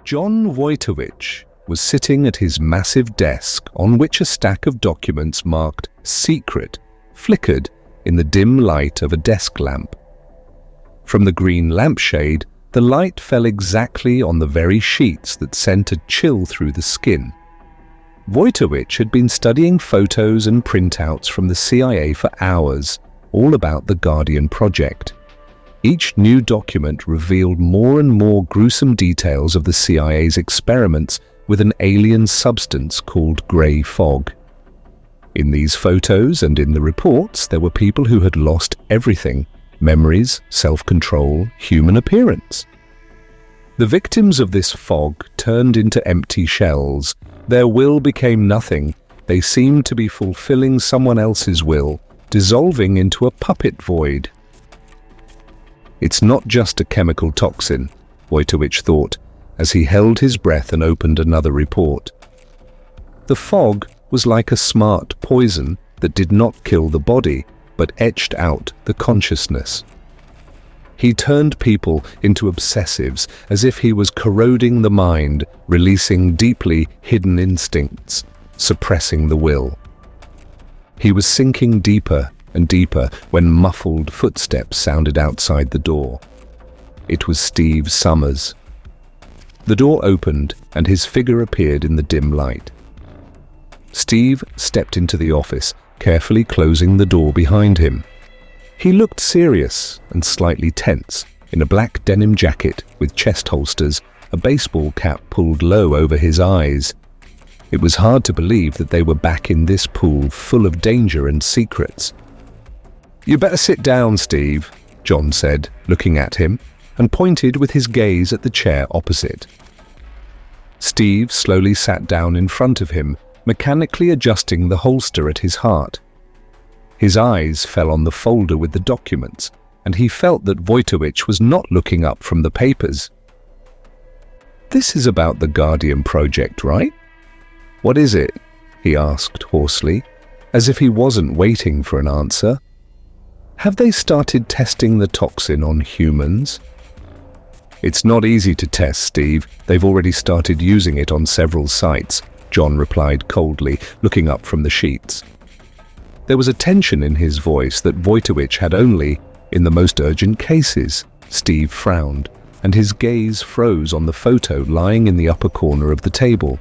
John Wojtowicz was sitting at his massive desk on which a stack of documents marked "Secret" flickered in the dim light of a desk lamp. From the green lampshade, the light fell exactly on the very sheets that sent a chill through the skin. Wojtowicz had been studying photos and printouts from the CIA for hours, all about the Guardian project. Each new document revealed more and more gruesome details of the CIA's experiments with an alien substance called grey fog. In these photos and in the reports, there were people who had lost everything: memories, self-control, human appearance. The victims of this fog turned into empty shells. Their will became nothing. They seemed to be fulfilling someone else's will, dissolving into a puppet void. It's not just a chemical toxin, Wojtowicz thought, as he held his breath and opened another report. The fog was like a smart poison that did not kill the body, but etched out the consciousness. He turned people into obsessives, as if he was corroding the mind, releasing deeply hidden instincts, suppressing the will. He was sinking deeper and deeper when muffled footsteps sounded outside the door. It was Steve Summers. The door opened and his figure appeared in the dim light. Steve stepped into the office, carefully closing the door behind him. He looked serious and slightly tense, in a black denim jacket with chest holsters, a baseball cap pulled low over his eyes. It was hard to believe that they were back in this pool full of danger and secrets. "You better sit down, Steve," John said, looking at him, and pointed with his gaze at the chair opposite. Steve slowly sat down in front of him, mechanically adjusting the holster at his heart. His eyes fell on the folder with the documents, and he felt that Wojtowicz was not looking up from the papers. "This is about the Guardian project, right? What is it?" he asked hoarsely, as if he wasn't waiting for an answer. "Have they started testing the toxin on humans?" "It's not easy to test, Steve. They've already started using it on several sites," John replied coldly, looking up from the sheets. There was a tension in his voice that Wojtowicz had only in the most urgent cases. Steve frowned, and his gaze froze on the photo lying in the upper corner of the table.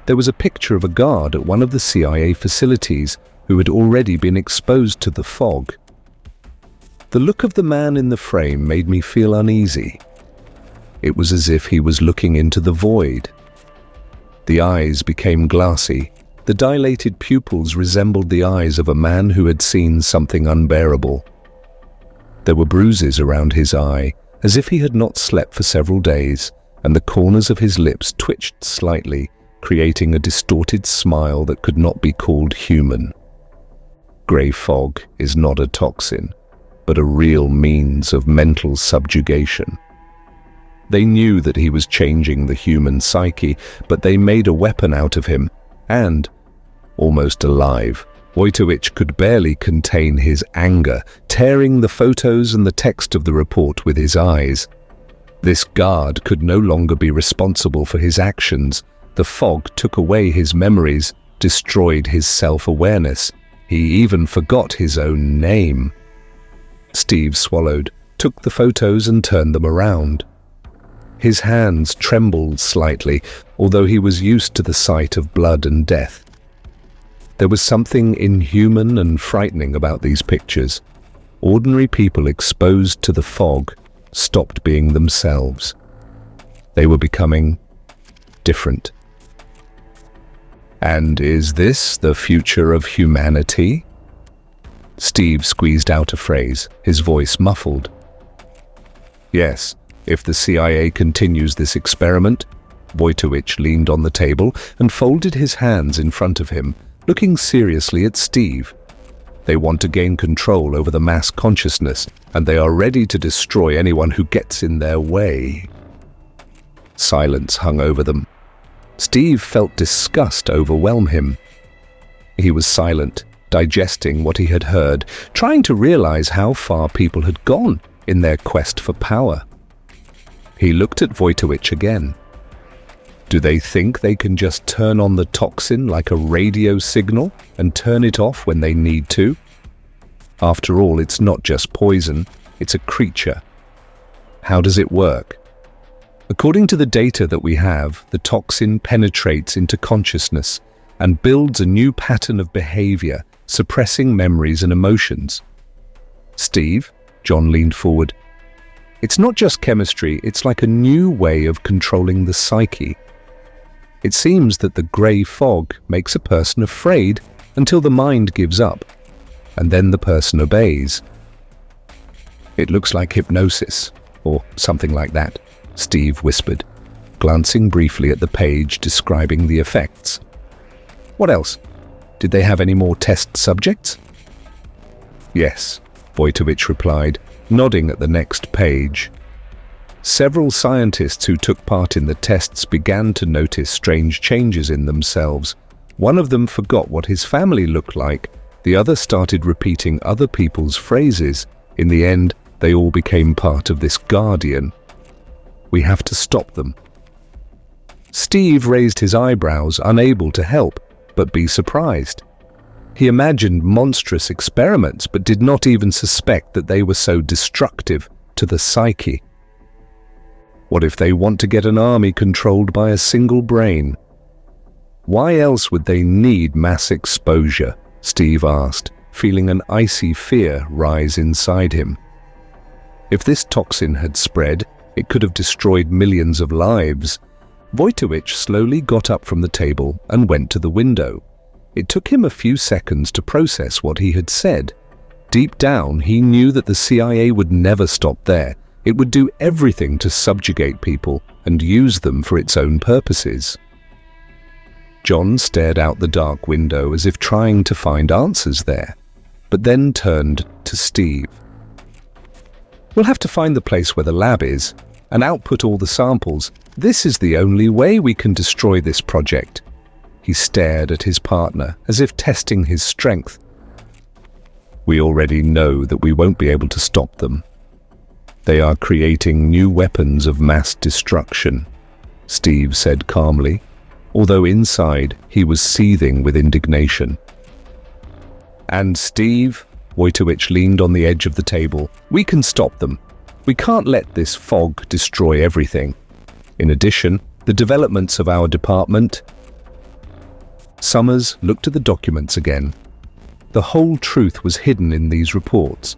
There was a picture of a guard at one of the CIA facilities who had already been exposed to the fog. The look of the man in the frame made me feel uneasy. It was as if he was looking into the void. The eyes became glassy. The dilated pupils resembled the eyes of a man who had seen something unbearable. There were bruises around his eye, as if he had not slept for several days, and the corners of his lips twitched slightly, creating a distorted smile that could not be called human. Grey fog is not a toxin, but a real means of mental subjugation. They knew that he was changing the human psyche, but they made a weapon out of him, and, almost alive, Wojtowicz could barely contain his anger, tearing the photos and the text of the report with his eyes. This guard could no longer be responsible for his actions. The fog took away his memories, destroyed his self-awareness. He even forgot his own name. Steve swallowed, took the photos and turned them around. His hands trembled slightly, although he was used to the sight of blood and death. There was something inhuman and frightening about these pictures. Ordinary people exposed to the fog stopped being themselves. They were becoming different. "And is this the future of humanity?" Steve squeezed out a phrase, his voice muffled. "Yes, if the CIA continues this experiment." Wojtowicz leaned on the table and folded his hands in front of him, looking seriously at Steve. "They want to gain control over the mass consciousness, and they are ready to destroy anyone who gets in their way." Silence hung over them. Steve felt disgust overwhelm him. He was silent, digesting what he had heard, trying to realize how far people had gone in their quest for power. He looked at Wojtowicz again, Do they think they can just turn on the toxin like a radio signal and turn it off when they need to? After all, it's not just poison, it's a creature. How does it work? According to the data that we have, the toxin penetrates into consciousness and builds a new pattern of behavior, suppressing memories and emotions. Steve, John leaned forward. It's not just chemistry, it's like a new way of controlling the psyche. It seems that the grey fog makes a person afraid until the mind gives up, and then the person obeys. It looks like hypnosis, or something like that, Steve whispered, glancing briefly at the page describing the effects. What else? Did they have any more test subjects? Yes, Wojtowicz replied, nodding at the next page. Several scientists who took part in the tests began to notice strange changes in themselves. One of them forgot what his family looked like. The other started repeating other people's phrases. In the end, they all became part of this guardian. We have to stop them. Steve raised his eyebrows, unable to help but be surprised. He imagined monstrous experiments, but did not even suspect that they were so destructive to the psyche. What if they want to get an army controlled by a single brain? Why else would they need mass exposure? Steve asked, feeling an icy fear rise inside him. If this toxin had spread, it could have destroyed millions of lives. Wojtowicz slowly got up from the table and went to the window. It took him a few seconds to process what he had said. Deep down, he knew that the CIA would never stop there. It would do everything to subjugate people and use them for its own purposes. John stared out the dark window as if trying to find answers there, but then turned to Steve. We'll have to find the place where the lab is and output all the samples. This is the only way we can destroy this project. He stared at his partner as if testing his strength. We already know that we won't be able to stop them. They are creating new weapons of mass destruction, Steve said calmly, although inside he was seething with indignation. And Steve, Wojtowicz leaned on the edge of the table, we can stop them. We can't let this fog destroy everything. In addition, the developments of our department. Summers looked at the documents again. The whole truth was hidden in these reports.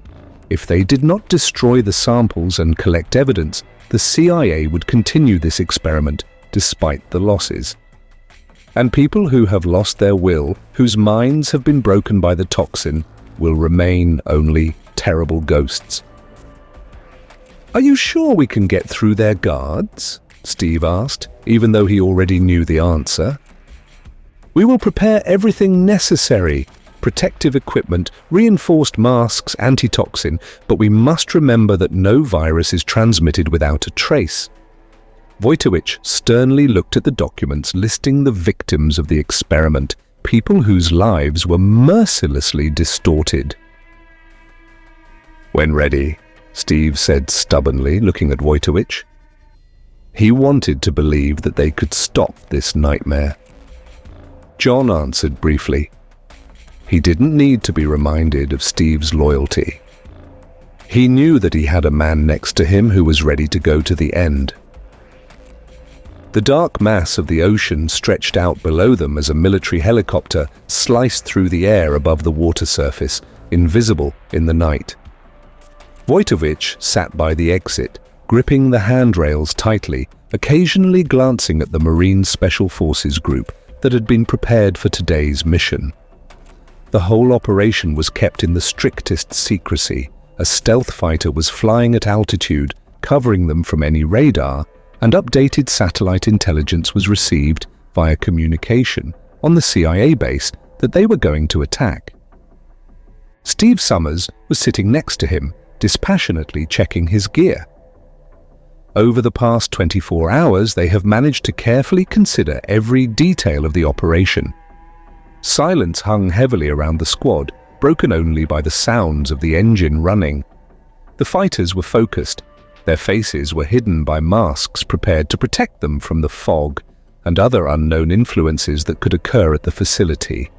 If they did not destroy the samples and collect evidence, the CIA would continue this experiment despite the losses. And people who have lost their will, whose minds have been broken by the toxin, will remain only terrible ghosts. Are you sure we can get through their guards? Steve asked, even though he already knew the answer. We will prepare everything necessary. Protective equipment, reinforced masks, antitoxin, but we must remember that no virus is transmitted without a trace. Wojtowicz sternly looked at the documents listing the victims of the experiment, people whose lives were mercilessly distorted. When ready, Steve said stubbornly, looking at Wojtowicz. He wanted to believe that they could stop this nightmare. John answered briefly. He didn't need to be reminded of Steve's loyalty. He knew that he had a man next to him who was ready to go to the end. The dark mass of the ocean stretched out below them as a military helicopter sliced through the air above the water surface, invisible in the night. Wojtowicz sat by the exit, gripping the handrails tightly, occasionally glancing at the Marine Special Forces group that had been prepared for today's mission. The whole operation was kept in the strictest secrecy. A stealth fighter was flying at altitude, covering them from any radar, and updated satellite intelligence was received via communication on the CIA base that they were going to attack. Steve Summers was sitting next to him, dispassionately checking his gear. Over the past 24 hours, they have managed to carefully consider every detail of the operation. Silence hung heavily around the squad, broken only by the sounds of the engine running. The fighters were focused. Their faces were hidden by masks prepared to protect them from the fog and other unknown influences that could occur at the facility.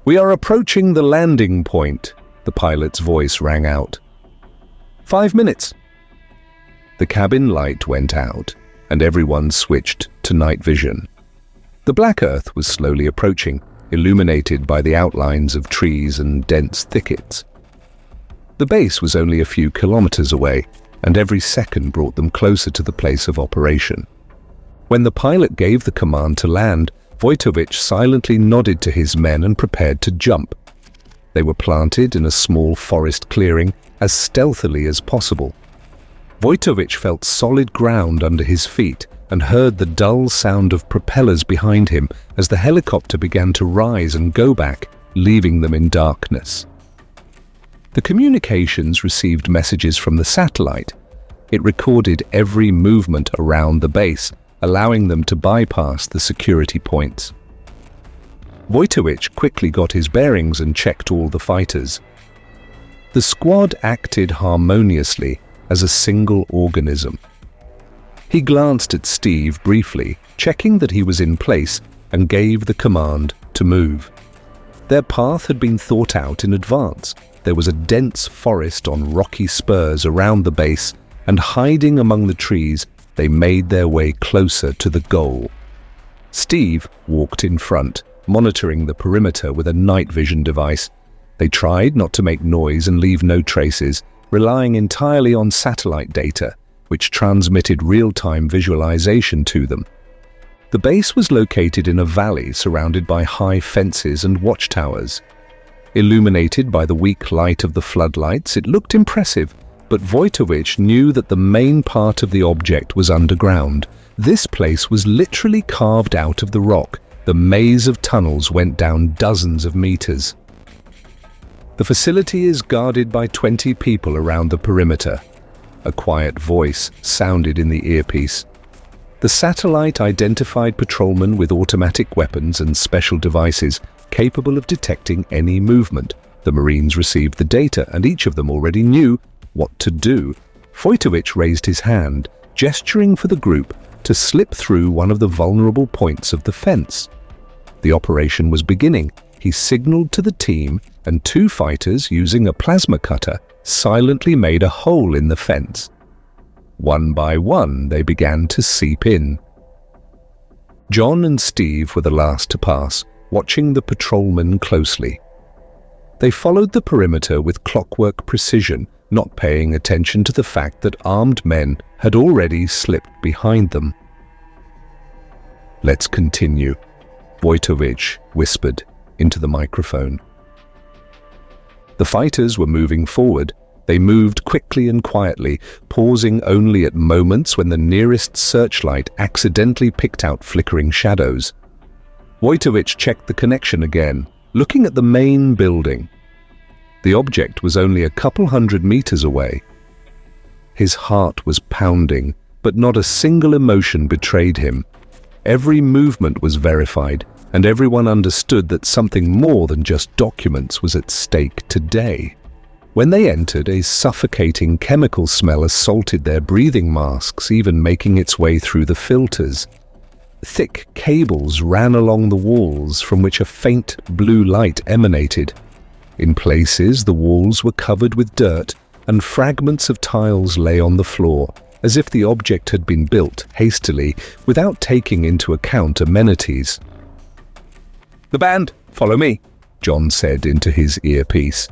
"We are approaching the landing point," the pilot's voice rang out. 5 minutes. The cabin light went out, and everyone switched to night vision. The black earth was slowly approaching, illuminated by the outlines of trees and dense thickets. The base was only a few kilometers away, and every second brought them closer to the place of operation. When the pilot gave the command to land, Wojtowicz silently nodded to his men and prepared to jump. They were planted in a small forest clearing as stealthily as possible. Wojtowicz felt solid ground under his feet and heard the dull sound of propellers behind him as the helicopter began to rise and go back, leaving them in darkness. The communications received messages from the satellite. It recorded every movement around the base, allowing them to bypass the security points. Wojtowicz quickly got his bearings and checked all the fighters. The squad acted harmoniously as a single organism. He glanced at Steve briefly, checking that he was in place, and gave the command to move. Their path had been thought out in advance. There was a dense forest on rocky spurs around the base, and hiding among the trees, they made their way closer to the goal. Steve walked in front, monitoring the perimeter with a night vision device. They tried not to make noise and leave no traces, relying entirely on satellite data, which transmitted real-time visualization to them. The base was located in a valley surrounded by high fences and watchtowers. Illuminated by the weak light of the floodlights, it looked impressive, but Wojtowicz knew that the main part of the object was underground. This place was literally carved out of the rock. The maze of tunnels went down dozens of meters. "The facility is guarded by 20 people around the perimeter." A quiet voice sounded in the earpiece. The satellite identified patrolmen with automatic weapons and special devices capable of detecting any movement. The Marines received the data, and each of them already knew what to do. Wojtowicz raised his hand, gesturing for the group to slip through one of the vulnerable points of the fence. The operation was beginning. He signaled to the team, and 2 fighters using a plasma cutter silently made a hole in the fence. One by one, they began to seep in. John and Steve were the last to pass, watching the patrolmen closely. They followed the perimeter with clockwork precision, not paying attention to the fact that armed men had already slipped behind them. "Let's continue," Wojtowicz whispered into the microphone. The fighters were moving forward. They moved quickly and quietly, pausing only at moments when the nearest searchlight accidentally picked out flickering shadows. Wojtowicz checked the connection again, looking at the main building. The object was only a couple hundred meters away. His heart was pounding, but not a single emotion betrayed him. Every movement was verified, and everyone understood that something more than just documents was at stake today. When they entered, a suffocating chemical smell assaulted their breathing masks, even making its way through the filters. Thick cables ran along the walls from which a faint blue light emanated. In places, the walls were covered with dirt, and fragments of tiles lay on the floor, as if the object had been built hastily without taking into account amenities. "The band, follow me," John said into his earpiece.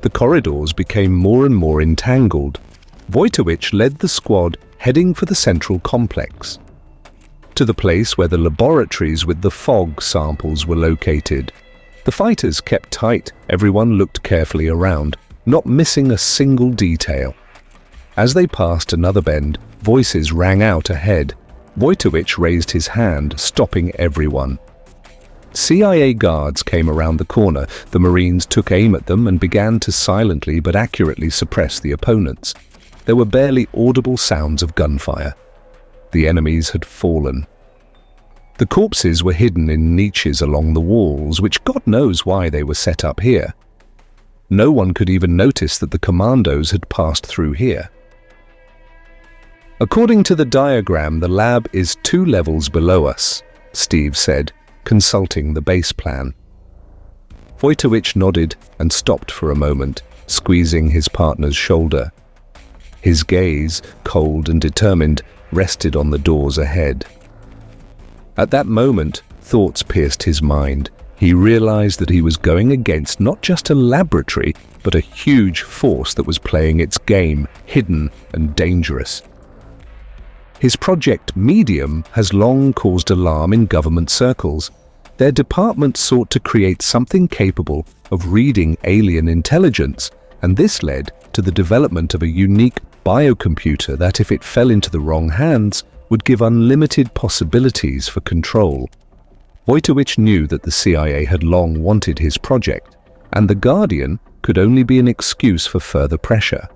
The corridors became more and more entangled. Wojtowicz led the squad, heading for the central complex, to the place where the laboratories with the fog samples were located. The fighters kept tight. Everyone looked carefully around, not missing a single detail. As they passed another bend, voices rang out ahead. Wojtowicz raised his hand, stopping everyone. CIA guards came around the corner. The Marines took aim at them and began to silently but accurately suppress the opponents. There were barely audible sounds of gunfire. The enemies had fallen. The corpses were hidden in niches along the walls, which God knows why they were set up here. No one could even notice that the commandos had passed through here. "According to the diagram, the lab is 2 levels below us," Steve said, consulting the base plan. Wojtowicz nodded and stopped for a moment, squeezing his partner's shoulder. His gaze, cold and determined, rested on the doors ahead. At that moment, thoughts pierced his mind. He realized that he was going against not just a laboratory, but a huge force that was playing its game, hidden and dangerous. His project Medium has long caused alarm in government circles. Their department sought to create something capable of reading alien intelligence, and this led to the development of a unique biocomputer that, if it fell into the wrong hands, would give unlimited possibilities for control. Wojtowicz knew that the CIA had long wanted his project, and the Guardian could only be an excuse for further pressure.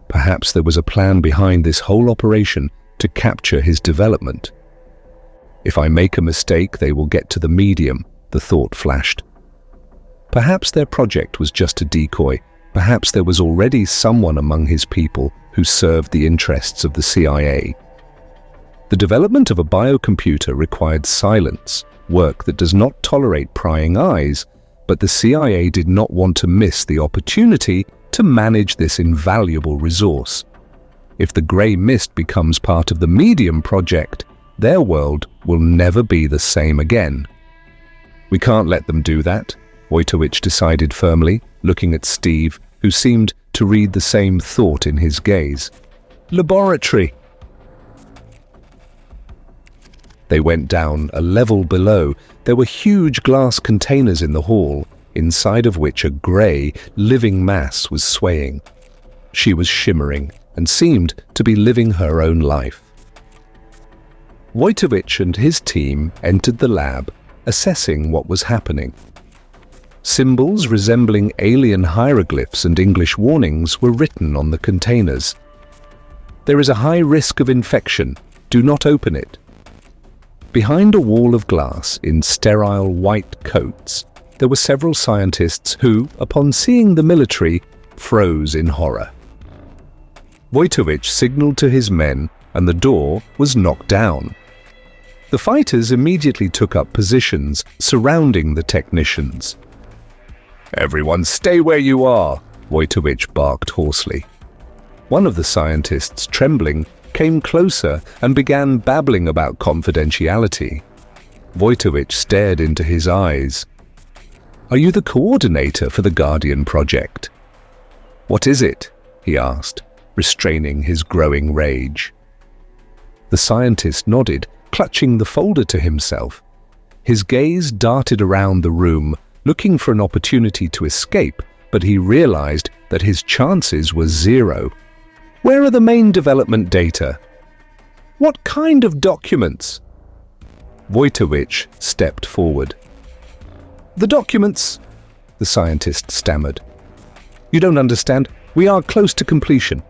Perhaps there was a plan behind this whole operation to capture his development. "If I make a mistake, they will get to the Medium," the thought flashed. Perhaps their project was just a decoy. Perhaps there was already someone among his people who served the interests of the CIA. The development of a biocomputer required silence, work that does not tolerate prying eyes, but the CIA did not want to miss the opportunity to manage this invaluable resource. If the grey mist becomes part of the Medium project, their world will never be the same again. "We can't let them do that," Wojtowicz decided firmly, looking at Steve, who seemed to read the same thought in his gaze. "Laboratory!" They went down a level below. There were huge glass containers in the hall, inside of which a grey, living mass was swaying. She was shimmering and seemed to be living her own life. Wojtowicz and his team entered the lab, assessing what was happening. Symbols resembling alien hieroglyphs and English warnings were written on the containers. "There is a high risk of infection. Do not open it." Behind a wall of glass, in sterile white coats, there were several scientists who, upon seeing the military, froze in horror. Wojtowicz signaled to his men, and the door was knocked down. The fighters immediately took up positions surrounding the technicians. "Everyone stay where you are," Wojtowicz barked hoarsely. One of the scientists, trembling, came closer and began babbling about confidentiality. Wojtowicz stared into his eyes. "Are you the coordinator for the Guardian project?" "What is it?" he asked, restraining his growing rage. The scientist nodded, clutching the folder to himself. His gaze darted around the room, looking for an opportunity to escape, but he realized that his chances were zero. "Where are the main development data?" "What kind of documents?" Wojtowicz stepped forward. "The documents," the scientist stammered. "You don't understand. We are close to completion.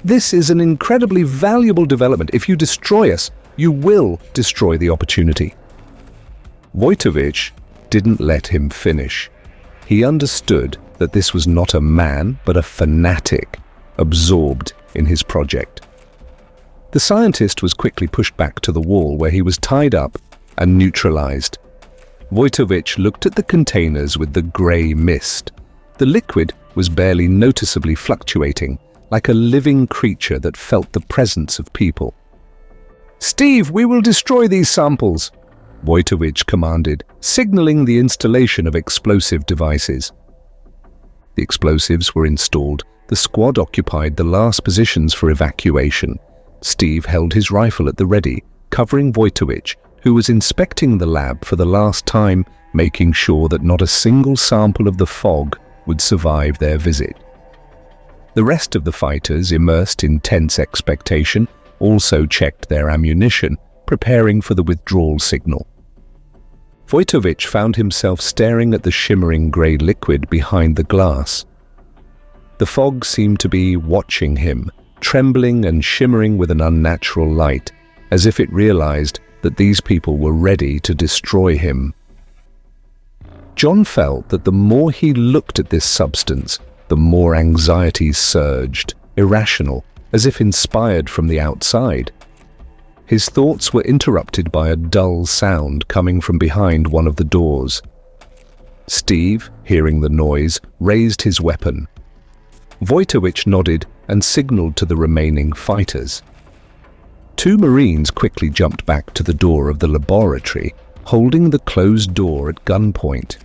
This is an incredibly valuable development. If you destroy us, you will destroy the opportunity." Wojtowicz didn't let him finish. He understood that this was not a man, but a fanatic, absorbed in his project. The scientist was quickly pushed back to the wall where he was tied up and neutralized. Wojtowicz looked at the containers with the grey mist. The liquid was barely noticeably fluctuating, like a living creature that felt the presence of people. "Steve, we will destroy these samples," Wojtowicz commanded, signaling the installation of explosive devices. The explosives were installed. The squad occupied the last positions for evacuation. Steve held his rifle at the ready, covering Wojtowicz, who was inspecting the lab for the last time, making sure that not a single sample of the fog would survive their visit. The rest of the fighters, immersed in tense expectation, also checked their ammunition, preparing for the withdrawal signal. Wojtowicz found himself staring at the shimmering grey liquid behind the glass. The fog seemed to be watching him, trembling and shimmering with an unnatural light, as if it realized that these people were ready to destroy him. John felt that the more he looked at this substance, the more anxieties surged, irrational, as if inspired from the outside. His thoughts were interrupted by a dull sound coming from behind one of the doors. Steve, hearing the noise, raised his weapon. Wojtowicz nodded and signaled to the remaining fighters. Two Marines quickly jumped back to the door of the laboratory, holding the closed door at gunpoint.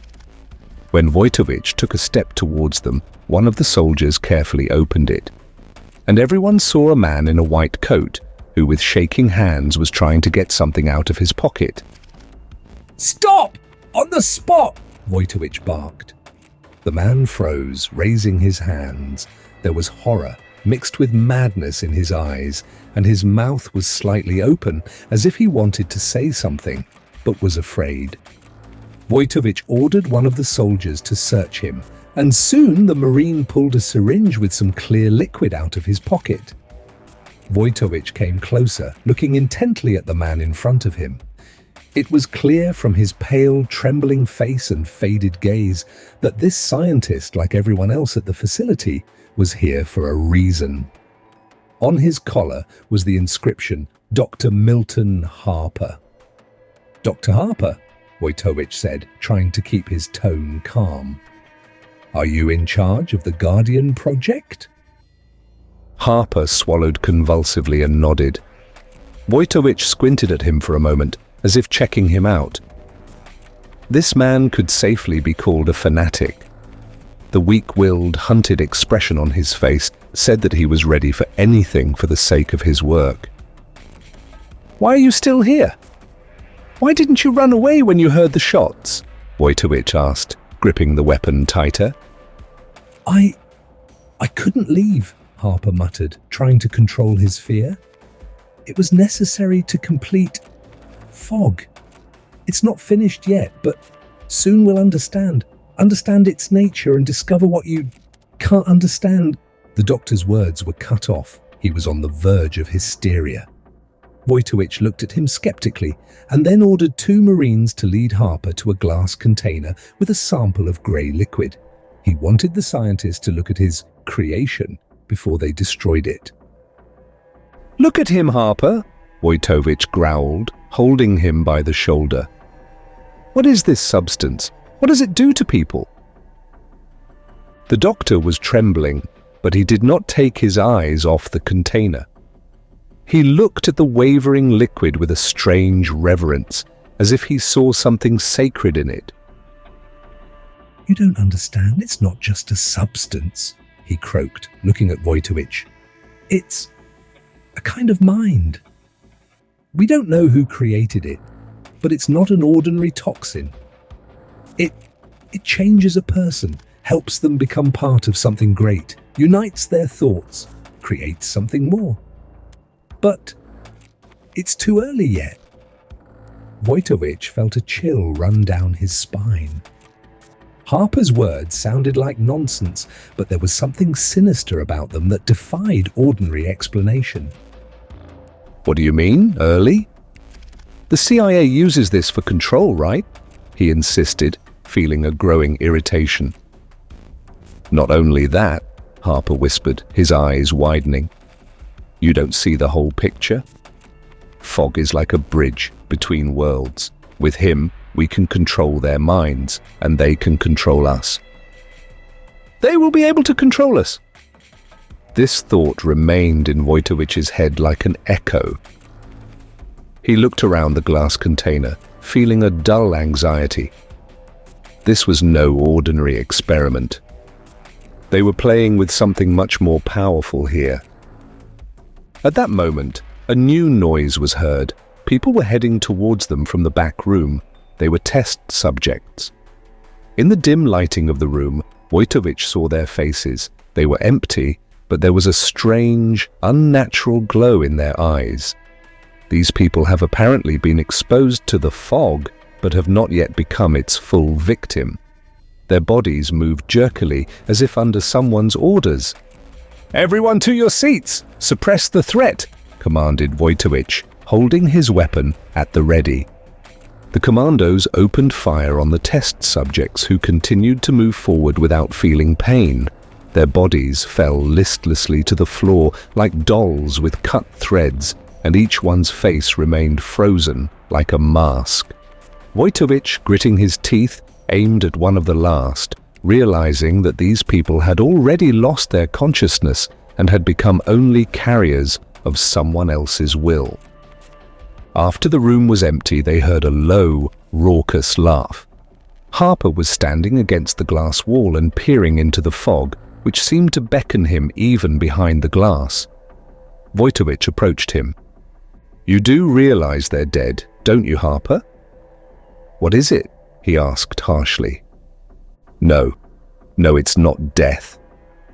When Wojtowicz took a step towards them, one of the soldiers carefully opened it, and everyone saw a man in a white coat who, with shaking hands, was trying to get something out of his pocket. "Stop! On the spot!" Wojtowicz barked. The man froze, raising his hands. There was horror mixed with madness in his eyes, and his mouth was slightly open, as if he wanted to say something, but was afraid. Wojtowicz ordered one of the soldiers to search him, and soon the Marine pulled a syringe with some clear liquid out of his pocket. Wojtowicz came closer, looking intently at the man in front of him. It was clear from his pale, trembling face and faded gaze that this scientist, like everyone else at the facility, was here for a reason. On his collar was the inscription, "Dr. Milton Harper." "Dr. Harper," Wojtowicz said, trying to keep his tone calm. "Are you in charge of the Guardian project?" Harper swallowed convulsively and nodded. Wojtowicz squinted at him for a moment, as if checking him out. This man could safely be called a fanatic. The weak-willed, hunted expression on his face said that he was ready for anything for the sake of his work. "Why are you still here? Why didn't you run away when you heard the shots?" Wojtowicz asked, gripping the weapon tighter. I couldn't leave," Harper muttered, trying to control his fear. "It was necessary to complete Fog. It's not finished yet, but soon we'll understand its nature and discover what you can't understand." The doctor's words were cut off. He was on the verge of hysteria. Wojtowicz looked at him skeptically and then ordered two Marines to lead Harper to a glass container with a sample of grey liquid. He wanted the scientist to look at his creation before they destroyed it. "Look at him, Harper," Wojtowicz growled, holding him by the shoulder. "What is this substance? What does it do to people?" The doctor was trembling, but he did not take his eyes off the container. He looked at the wavering liquid with a strange reverence, as if he saw something sacred in it. "You don't understand. It's not just a substance," he croaked, looking at Wojtowicz. "It's a kind of mind. We don't know who created it, but it's not an ordinary toxin. It changes a person, helps them become part of something great, unites their thoughts, creates something more. But it's too early yet." Wojtowicz felt a chill run down his spine. Harper's words sounded like nonsense, but there was something sinister about them that defied ordinary explanation. "What do you mean, early? The CIA uses this for control, right?" he insisted, feeling a growing irritation. "Not only that," Harper whispered, his eyes widening. "You don't see the whole picture? Fog is like a bridge between worlds. With him, we can control their minds, and they can control us." "They will be able to control us." This thought remained in Wojtowicz's head like an echo. He looked around the glass container, feeling a dull anxiety. This was no ordinary experiment. They were playing with something much more powerful here. At that moment, a new noise was heard. People were heading towards them from the back room. They were test subjects. In the dim lighting of the room, Wojtowicz saw their faces. They were empty, but there was a strange, unnatural glow in their eyes. These people have apparently been exposed to the fog, but have not yet become its full victim. Their bodies moved jerkily, as if under someone's orders. "Everyone to your seats! Suppress the threat!" commanded Wojtowicz, holding his weapon at the ready. The commandos opened fire on the test subjects, who continued to move forward without feeling pain. Their bodies fell listlessly to the floor like dolls with cut threads, and each one's face remained frozen like a mask. Wojtowicz, gritting his teeth, aimed at one of the last, realizing that these people had already lost their consciousness and had become only carriers of someone else's will. After the room was empty, they heard a low, raucous laugh. Harper was standing against the glass wall and peering into the fog, which seemed to beckon him even behind the glass. Wojtowicz approached him. "You do realize they're dead, don't you, Harper?" "What is it?" he asked harshly. No, it's not death."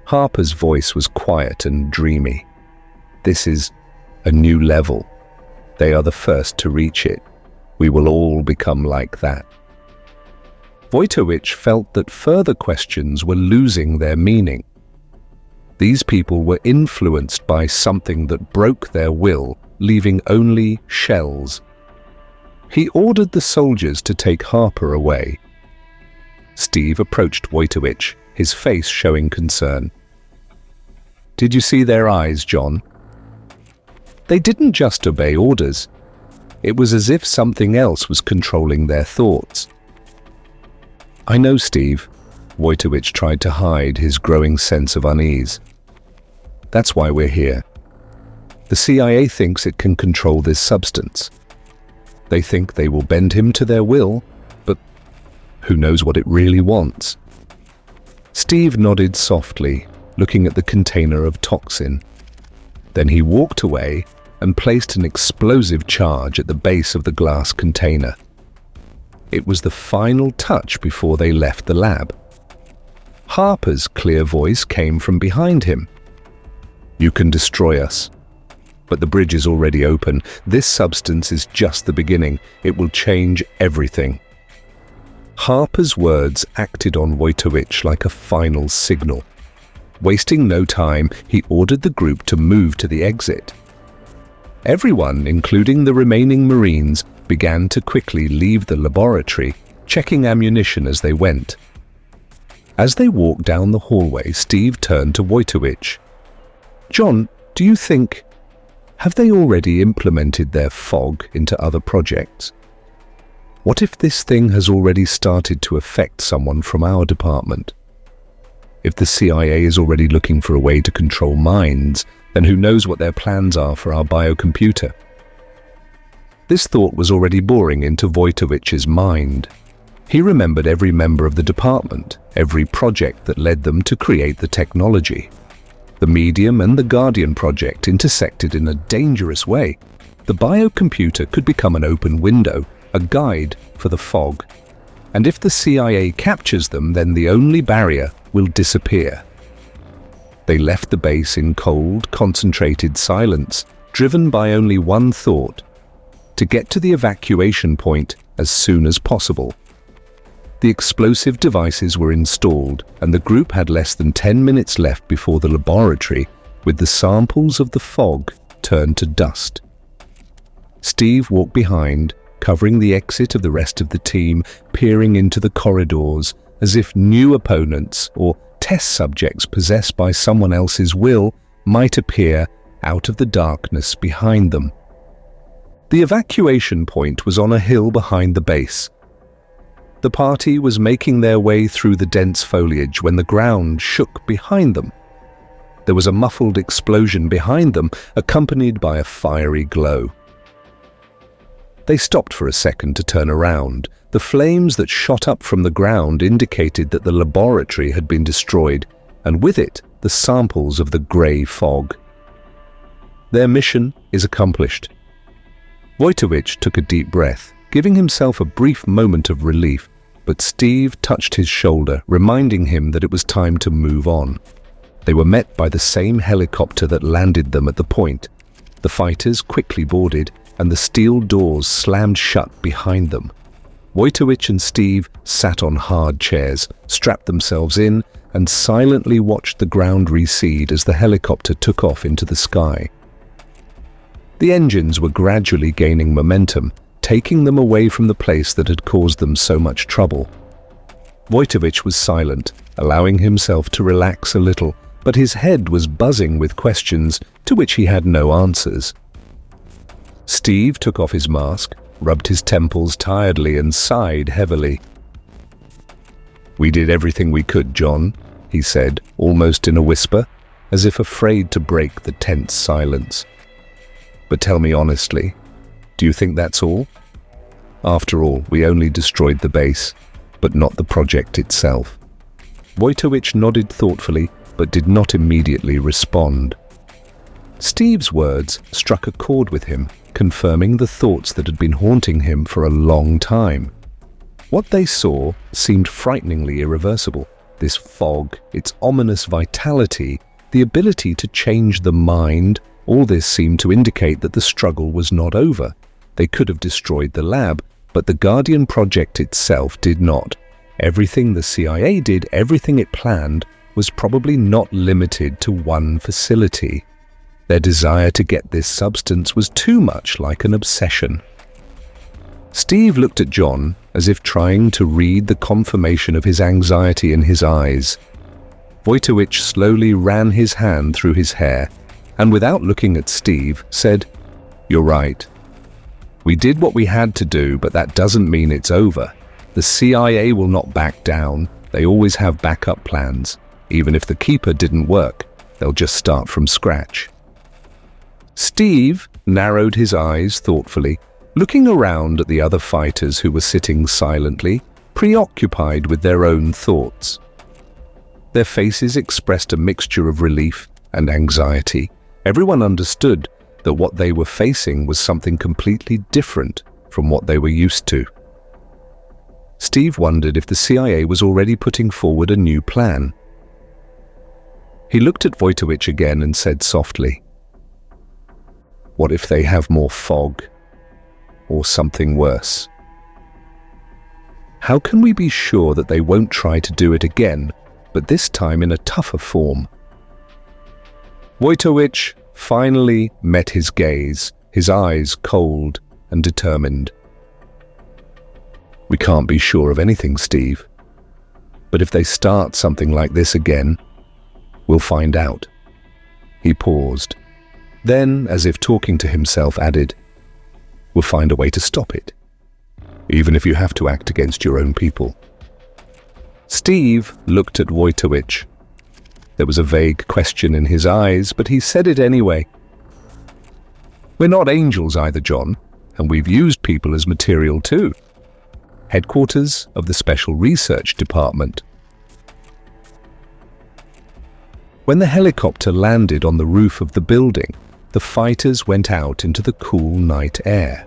Harper's voice was quiet and dreamy. "This is a new level. They are the first to reach it. We will all become like that." Wojtowicz felt that further questions were losing their meaning. These people were influenced by something that broke their will, leaving only shells. He ordered the soldiers to take Harper away. Steve approached Wojtowicz, his face showing concern. "Did you see their eyes, John? They didn't just obey orders. It was as if something else was controlling their thoughts." "I know, Steve." Wojtowicz tried to hide his growing sense of unease. "That's why we're here. The CIA thinks it can control this substance. They think they will bend him to their will, but who knows what it really wants?" Steve nodded softly, looking at the container of toxin. Then he walked away and placed an explosive charge at the base of the glass container. It was the final touch before they left the lab. Harper's clear voice came from behind him. "You can destroy us, but the bridge is already open. This substance is just the beginning. It will change everything." Harper's words acted on Wojtowicz like a final signal. Wasting no time, he ordered the group to move to the exit. Everyone, including the remaining Marines, began to quickly leave the laboratory, checking ammunition as they went. As they walked down the hallway, Steve turned to Wojtowicz. "John, do you think... have they already implemented their fog into other projects? What if this thing has already started to affect someone from our department? If the CIA is already looking for a way to control minds, then who knows what their plans are for our biocomputer?" This thought was already boring into Wojtowicz's mind. He remembered every member of the department, every project that led them to create the technology. The Medium and the Guardian project intersected in a dangerous way. The biocomputer could become an open window, a guide for the fog. And if the CIA captures them, then the only barrier will disappear. They left the base in cold, concentrated silence, driven by only one thought: to get to the evacuation point as soon as possible. The explosive devices were installed, and the group had less than 10 minutes left before the laboratory, with the samples of the fog turned to dust. Steve walked behind, covering the exit of the rest of the team, peering into the corridors, as if new opponents or test subjects possessed by someone else's will might appear out of the darkness behind them. The evacuation point was on a hill behind the base. The party was making their way through the dense foliage when the ground shook behind them. There was a muffled explosion behind them, accompanied by a fiery glow. They stopped for a second to turn around. The flames that shot up from the ground indicated that the laboratory had been destroyed, and with it, the samples of the grey fog. Their mission is accomplished. Wojtowicz took a deep breath, giving himself a brief moment of relief, but Steve touched his shoulder, reminding him that it was time to move on. They were met by the same helicopter that landed them at the point. The fighters quickly boarded, and the steel doors slammed shut behind them. Wojtowicz and Steve sat on hard chairs, strapped themselves in, and silently watched the ground recede as the helicopter took off into the sky. The engines were gradually gaining momentum, taking them away from the place that had caused them so much trouble. Wojtowicz was silent, allowing himself to relax a little, but his head was buzzing with questions to which he had no answers. Steve took off his mask, rubbed his temples tiredly and sighed heavily. "We did everything we could, John," he said, almost in a whisper, as if afraid to break the tense silence. "But tell me honestly, do you think that's all? After all, we only destroyed the base, but not the project itself." Wojtowicz nodded thoughtfully, but did not immediately respond. Steve's words struck a chord with him, confirming the thoughts that had been haunting him for a long time. What they saw seemed frighteningly irreversible. This fog, its ominous vitality, the ability to change the mind, all this seemed to indicate that the struggle was not over. They could have destroyed the lab, but the Guardian project itself did not. Everything the CIA did, everything it planned, was probably not limited to one facility. Their desire to get this substance was too much like an obsession. Steve looked at John as if trying to read the confirmation of his anxiety in his eyes. Wojtowicz slowly ran his hand through his hair and, without looking at Steve, said, "You're right. We did what we had to do, but that doesn't mean it's over. The CIA will not back down. They always have backup plans. Even if the Keeper didn't work, they'll just start from scratch." Steve narrowed his eyes thoughtfully, looking around at the other fighters who were sitting silently, preoccupied with their own thoughts. Their faces expressed a mixture of relief and anxiety. Everyone understood that what they were facing was something completely different from what they were used to. Steve wondered if the CIA was already putting forward a new plan. He looked at Wojtowicz again and said softly, "What if they have more fog? Or something worse? How can we be sure that they won't try to do it again, but this time in a tougher form?" Wojtowicz finally met his gaze, his eyes cold and determined. "We can't be sure of anything, Steve. But if they start something like this again, we'll find out." He paused. Then, as if talking to himself, added, "We'll find a way to stop it, even if you have to act against your own people." Steve looked at Wojtowicz. There was a vague question in his eyes, but he said it anyway. "We're not angels either, John, and we've used people as material too. Headquarters of the Special Research Department." When the helicopter landed on the roof of the building, the fighters went out into the cool night air.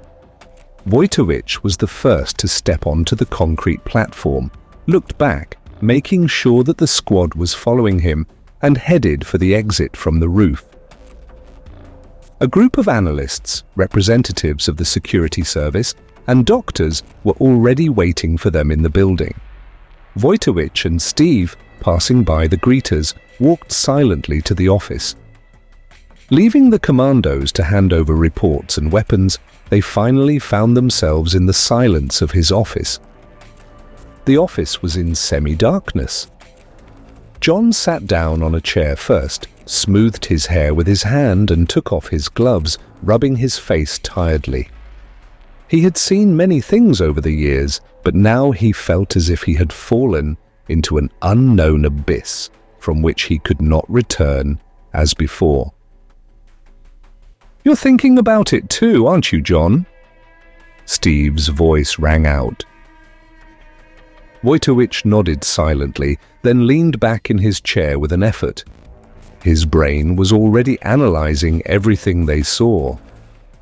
Wojtowicz was the first to step onto the concrete platform, looked back, making sure that the squad was following him, and headed for the exit from the roof. A group of analysts, representatives of the security service, and doctors were already waiting for them in the building. Wojtowicz and Steve, passing by the greeters, walked silently to the office. Leaving the commandos to hand over reports and weapons, they finally found themselves in the silence of his office. The office was in semi-darkness. John sat down on a chair first, smoothed his hair with his hand and took off his gloves, rubbing his face tiredly. He had seen many things over the years, but now he felt as if he had fallen into an unknown abyss from which he could not return as before. "You're thinking about it too, aren't you, John?" Steve's voice rang out. Wojtowicz nodded silently, then leaned back in his chair with an effort. His brain was already analyzing everything they saw.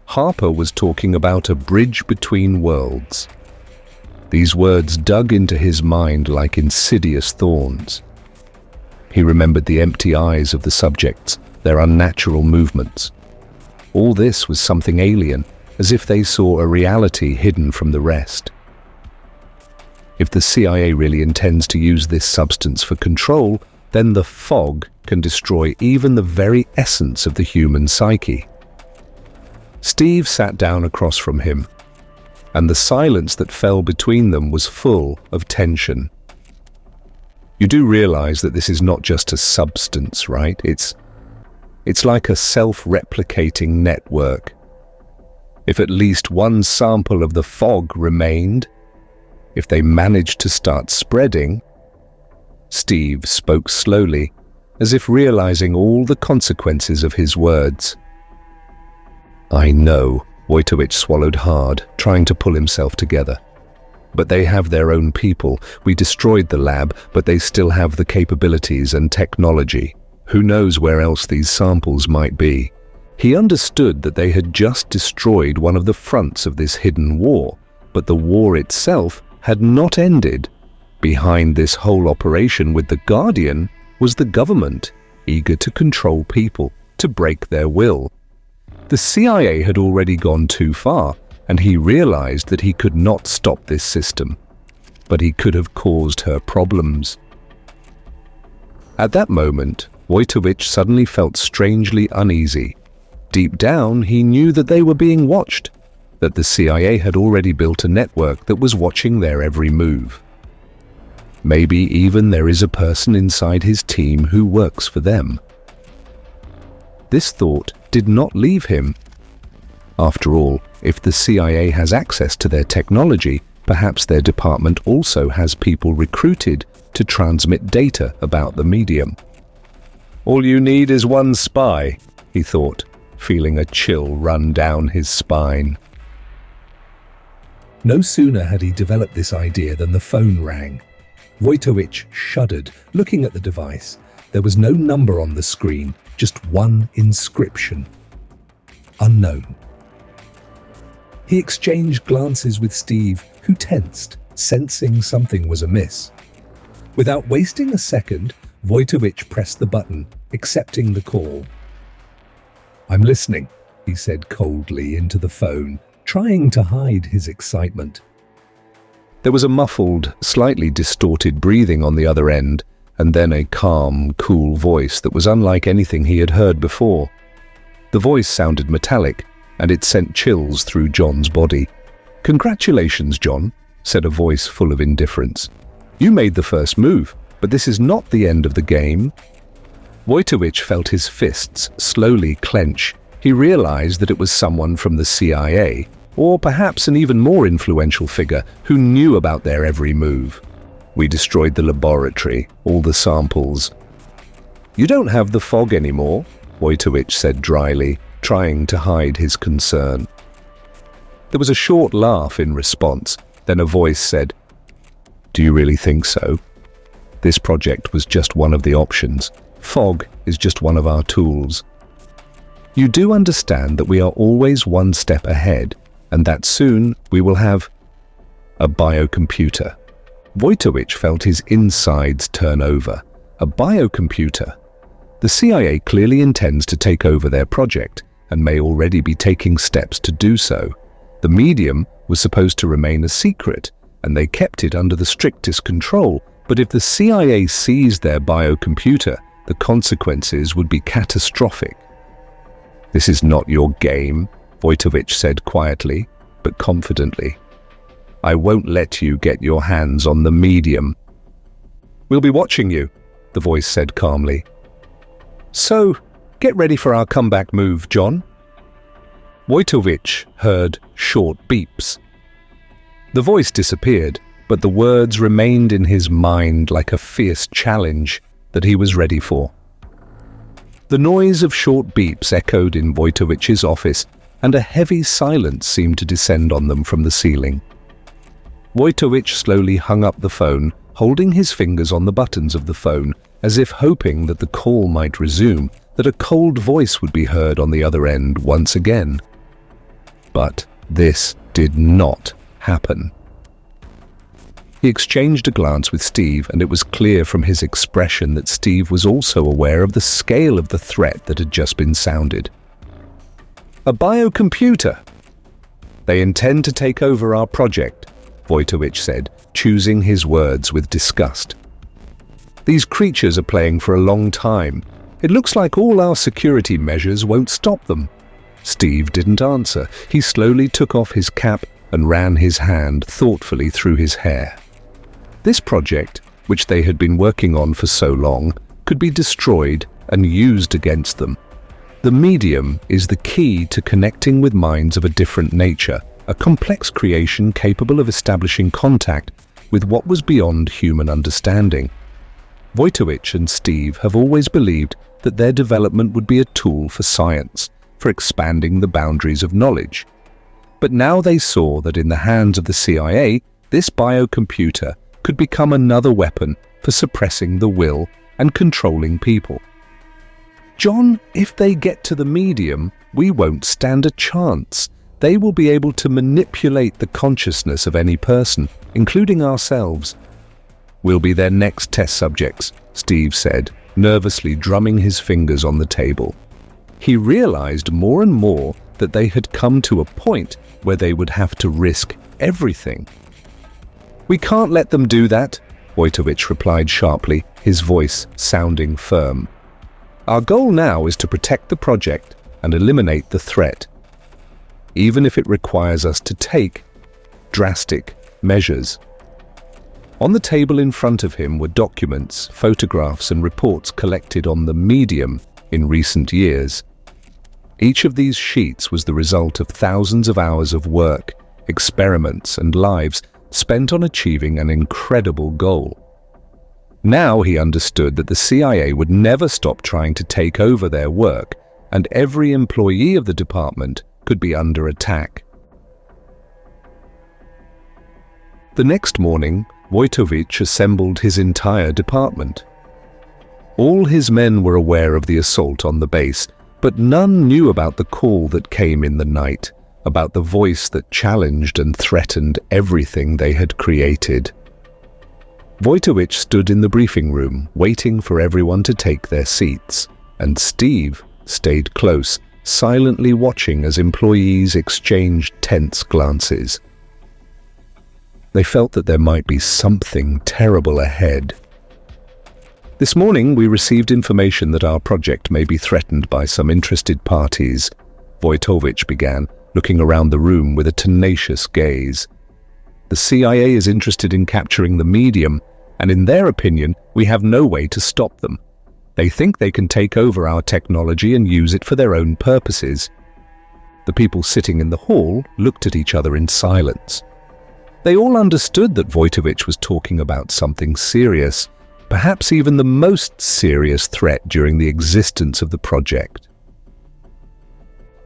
Harper was talking about a bridge between worlds. These words dug into his mind like insidious thorns. He remembered the empty eyes of the subjects, their unnatural movements. All this was something alien, as if they saw a reality hidden from the rest. If the CIA really intends to use this substance for control, then the fog can destroy even the very essence of the human psyche. Steve sat down across from him, and the silence that fell between them was full of tension. You do realize that this is not just a substance, right? It's like a self-replicating network. If at least one sample of the fog remained, if they managed to start spreading, Steve spoke slowly, as if realizing all the consequences of his words. I know, Wojtowicz swallowed hard, trying to pull himself together. But they have their own people. We destroyed the lab, but they still have the capabilities and technology. Who knows where else these samples might be? He understood that they had just destroyed one of the fronts of this hidden war, but the war itself had not ended. Behind this whole operation with the Guardian was the government, eager to control people, to break their will. The CIA had already gone too far, and he realized that he could not stop this system, but he could have caused her problems. At that moment, Wojtowicz suddenly felt strangely uneasy. Deep down, he knew that they were being watched, that the CIA had already built a network that was watching their every move. Maybe even there is a person inside his team who works for them. This thought did not leave him. After all, if the CIA has access to their technology, perhaps their department also has people recruited to transmit data about the medium. All you need is one spy, he thought, feeling a chill run down his spine. No sooner had he developed this idea than the phone rang. Wojtowicz shuddered, looking at the device. There was no number on the screen, just one inscription. Unknown. He exchanged glances with Steve, who tensed, sensing something was amiss. Without wasting a second, Wojtowicz pressed the button, accepting the call. I'm listening, he said coldly into the phone, trying to hide his excitement. There was a muffled, slightly distorted breathing on the other end, and then a calm, cool voice that was unlike anything he had heard before. The voice sounded metallic, and it sent chills through John's body. Congratulations, John, said a voice full of indifference. You made the first move, but this is not the end of the game. Wojtowicz felt his fists slowly clench. He realized that it was someone from the CIA, or perhaps an even more influential figure who knew about their every move. We destroyed the laboratory, all the samples. You don't have the fog anymore, Wojtowicz said dryly, trying to hide his concern. There was a short laugh in response, then a voice said, Do you really think so? This project was just one of the options. Fog is just one of our tools. You do understand that we are always one step ahead, and that soon we will have a biocomputer. Wojtowicz felt his insides turn over. A biocomputer. The CIA clearly intends to take over their project, and may already be taking steps to do so. The medium was supposed to remain a secret, and they kept it under the strictest control, but if the CIA seized their biocomputer, the consequences would be catastrophic. This is not your game, Wojtowicz said quietly, but confidently. I won't let you get your hands on the medium. We'll be watching you, the voice said calmly. So, get ready for our comeback move, John. Wojtowicz heard short beeps. The voice disappeared, but the words remained in his mind like a fierce challenge that he was ready for. The noise of short beeps echoed in Wojtowicz's office, and a heavy silence seemed to descend on them from the ceiling. Wojtowicz slowly hung up the phone, holding his fingers on the buttons of the phone, as if hoping that the call might resume, that a cold voice would be heard on the other end once again. But this did not happen. He exchanged a glance with Steve, and it was clear from his expression that Steve was also aware of the scale of the threat that had just been sounded. A biocomputer! They intend to take over our project, Wojtowicz said, choosing his words with disgust. These creatures are playing for a long time. It looks like all our security measures won't stop them. Steve didn't answer. He slowly took off his cap and ran his hand thoughtfully through his hair. This project which they had been working on for so long, could be destroyed and used against them. The medium is the key to connecting with minds of a different nature, a complex creation capable of establishing contact with what was beyond human understanding. Wojtowicz and Steve have always believed that their development would be a tool for science, for expanding the boundaries of knowledge. But now they saw that in the hands of the CIA, this biocomputer could become another weapon for suppressing the will and controlling people. John, if they get to the medium, we won't stand a chance. They will be able to manipulate the consciousness of any person, including ourselves. We'll be their next test subjects, Steve said, nervously drumming his fingers on the table. He realized more and more that they had come to a point where they would have to risk everything. We can't let them do that, Wojtowicz replied sharply, his voice sounding firm. Our goal now is to protect the project and eliminate the threat, even if it requires us to take drastic measures. On the table in front of him were documents, photographs, and reports collected on the medium in recent years. Each of these sheets was the result of thousands of hours of work, experiments, and lives spent on achieving an incredible goal. Now he understood that the CIA would never stop trying to take over their work, and every employee of the department could be under attack. The next morning, Wojtowicz assembled his entire department. All his men were aware of the assault on the base, but none knew about the call that came in the night, about the voice that challenged and threatened everything they had created. Wojtowicz stood in the briefing room, waiting for everyone to take their seats, and Steve stayed close, silently watching as employees exchanged tense glances. They felt that there might be something terrible ahead. This morning, we received information that our project may be threatened by some interested parties, Wojtowicz began, looking around the room with a tenacious gaze. The CIA is interested in capturing the medium, and in their opinion, we have no way to stop them. They think they can take over our technology and use it for their own purposes. The people sitting in the hall looked at each other in silence. They all understood that Wojtowicz was talking about something serious, perhaps even the most serious threat during the existence of the project.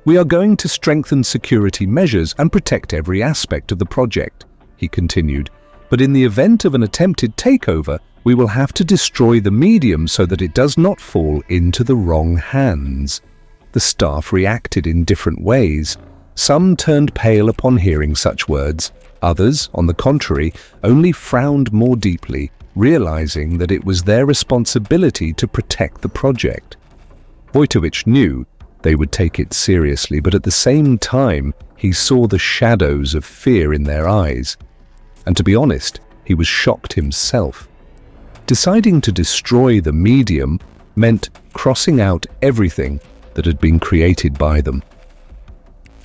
We are going to strengthen security measures and protect every aspect of the project, he continued, but in the event of an attempted takeover, we will have to destroy the medium so that it does not fall into the wrong hands. The staff reacted in different ways. Some turned pale upon hearing such words. Others, on the contrary, only frowned more deeply, realizing that it was their responsibility to protect the project. Wojtowicz knew they would take it seriously, but at the same time, he saw the shadows of fear in their eyes. And to be honest, he was shocked himself. Deciding to destroy the medium meant crossing out everything that had been created by them.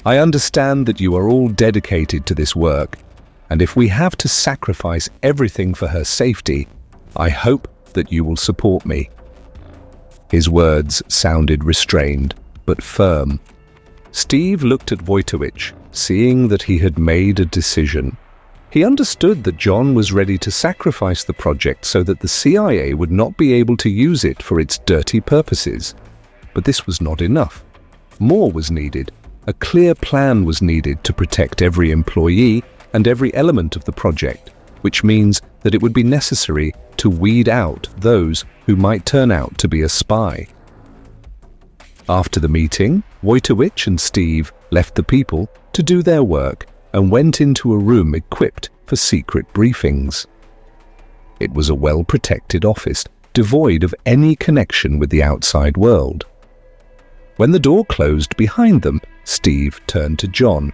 I understand that you are all dedicated to this work, and if we have to sacrifice everything for her safety, I hope that you will support me. His words sounded restrained, but firm. Steve looked at Wojtowicz, seeing that he had made a decision. He understood that John was ready to sacrifice the project so that the CIA would not be able to use it for its dirty purposes. But this was not enough. More was needed. A clear plan was needed to protect every employee and every element of the project, which means that it would be necessary to weed out those who might turn out to be a spy. After the meeting, Wojtowicz and Steve left the people to do their work and went into a room equipped for secret briefings. It was a well-protected office, devoid of any connection with the outside world. When the door closed behind them, Steve turned to John.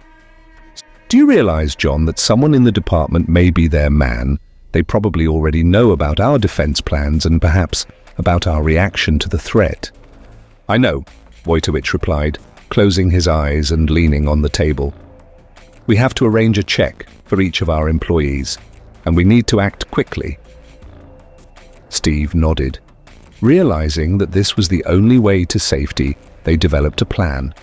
Do you realize, John, that someone in the department may be their man? They probably already know about our defense plans and perhaps about our reaction to the threat. I know, Wojtowicz replied, closing his eyes and leaning on the table. We have to arrange a check for each of our employees, and we need to act quickly. Steve nodded. Realizing that this was the only way to safety, they developed a plan.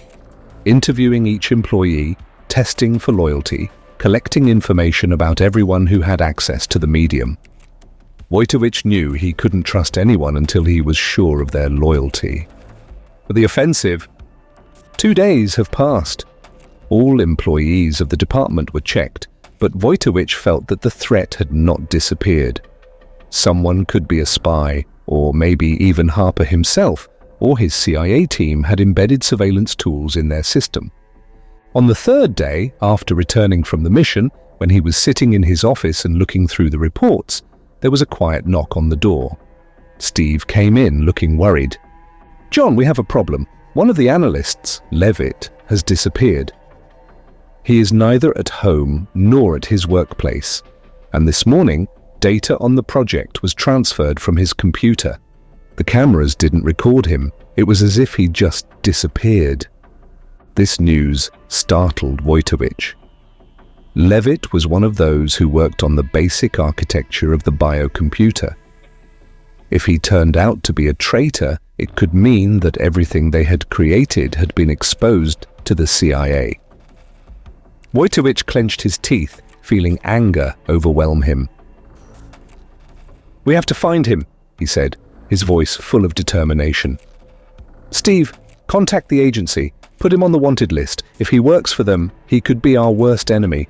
Interviewing each employee, testing for loyalty, collecting information about everyone who had access to the medium. Wojtowicz knew he couldn't trust anyone until he was sure of their loyalty. For the offensive, 2 days have passed. All employees of the department were checked, but Wojtowicz felt that the threat had not disappeared. Someone could be a spy, or maybe even Harper himself, or his CIA team had embedded surveillance tools in their system. On the 3rd day, after returning from the mission, when he was sitting in his office and looking through the reports, there was a quiet knock on the door. Steve came in looking worried. "John, we have a problem. One of the analysts, Levitt, has disappeared. He is neither at home nor at his workplace, and this morning, data on the project was transferred from his computer. The cameras didn't record him. It was as if he just disappeared." This news startled Wojtowicz. Levitt was one of those who worked on the basic architecture of the biocomputer. If he turned out to be a traitor, it could mean that everything they had created had been exposed to the CIA. Wojtowicz clenched his teeth, feeling anger overwhelm him. "We have to find him," he said, his voice full of determination. "Steve, contact the agency. Put him on the wanted list. If he works for them, he could be our worst enemy."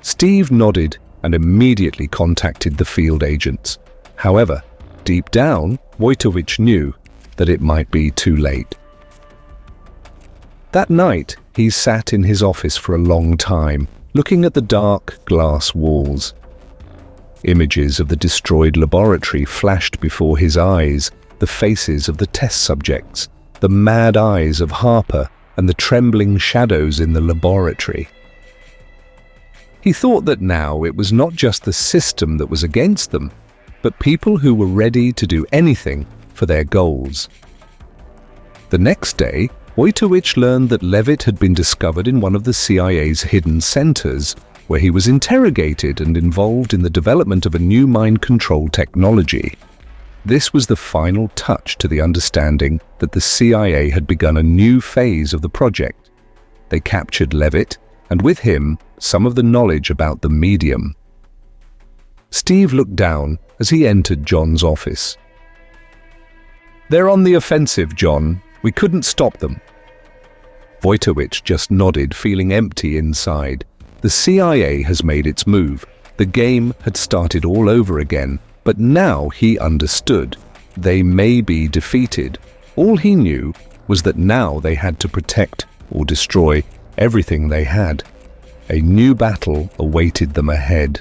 Steve nodded and immediately contacted the field agents. However, deep down, Wojtowicz knew that it might be too late. That night, he sat in his office for a long time, looking at the dark glass walls. Images of the destroyed laboratory flashed before his eyes, the faces of the test subjects, the mad eyes of Harper, and the trembling shadows in the laboratory. He thought that now it was not just the system that was against them, but people who were ready to do anything for their goals. The next day, Wojtowicz learned that Levitt had been discovered in one of the CIA's hidden centers, where he was interrogated and involved in the development of a new mind control technology. This was the final touch to the understanding that the CIA had begun a new phase of the project. They captured Levitt, and with him, some of the knowledge about the medium. Steve looked down as he entered John's office. "They're on the offensive, John. We couldn't stop them." Wojtowicz just nodded, feeling empty inside. The CIA has made its move. The game had started all over again, but now he understood. They may be defeated. All he knew was that now they had to protect or destroy everything they had. A new battle awaited them ahead.